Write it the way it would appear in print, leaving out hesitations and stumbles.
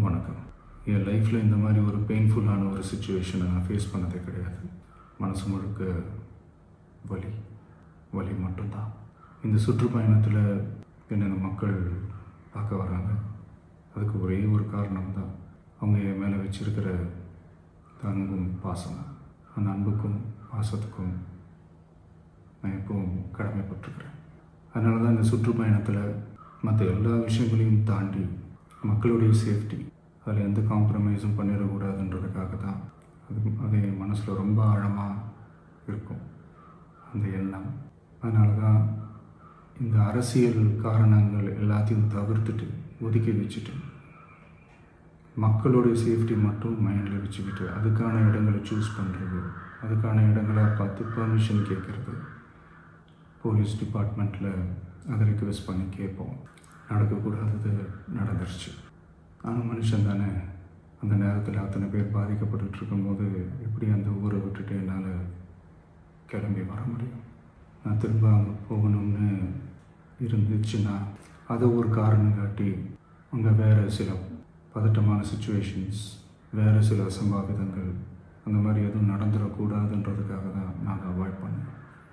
வணக்கம். என் லைஃப்பில் இந்த மாதிரி ஒரு பெயின்ஃபுல்லான ஒரு சுச்சுவேஷனை நான் ஃபேஸ் பண்ணதே கிடையாது. மனசு முழுக்க வலி வலி மட்டும்தான். இந்த சுற்றுப்பயணத்தில் என்னென்ன மக்கள் பார்க்க வராங்க, அதுக்கு ஒரே ஒரு காரணம் தான், அவங்க என் மேலே வச்சிருக்கிற அன்பும் பாசம். அந்த அன்புக்கும் பாசத்துக்கும் நான் எப்பவும் கடமைப்பட்டிருக்கிறேன். அதனால தான் இந்த சுற்றுப்பயணத்தில் மற்ற எல்லா விஷயங்களையும் தாண்டி மக்களுடைய சேஃப்டி, அதில் எந்த காம்ப்ரமைஸும் பண்ணிடக்கூடாதுன்றதுக்காக தான் அது என் மனசில் ரொம்ப ஆழமாக இருக்கும் அந்த எண்ணம். அதனால தான் இந்த அரசியல் காரணங்கள் எல்லாத்தையும் தவிர்த்துட்டு ஒதுக்கி வச்சுட்டு மக்களுடைய சேஃப்டி மட்டும் மைண்டில் வச்சுக்கிட்டு அதுக்கான இடங்களை சூஸ் பண்ணுறது, அதுக்கான இடங்களை பார்த்து பர்மிஷன் கேட்குறது, போலீஸ் டிபார்ட்மெண்ட்டில் அதை ரிக்வெஸ்ட் பண்ணி கேட்போம். நடக்கக்கூடாதது நடந்துருச்சு. ஆனால் மனுஷன் தானே. அந்த நேரத்தில் அத்தனை பேர் பாதிக்கப்பட்டு இருக்கும்போது எப்படி அந்த ஊரை விட்டுட்டு என்னால் கிளம்பி வர முடியும்? நான் திரும்ப அங்கே போகணும்னு இருந்துச்சுன்னா அதை ஒரு காரணம் காட்டி அங்கே வேறு சில பதட்டமான சுச்சுவேஷன்ஸ், வேறு சில அசம்பாவிதங்கள் அந்த மாதிரி எதுவும் நடந்துடக்கூடாதுன்றதுக்காக தான் நான் அவாய்ட் பண்ணேன்.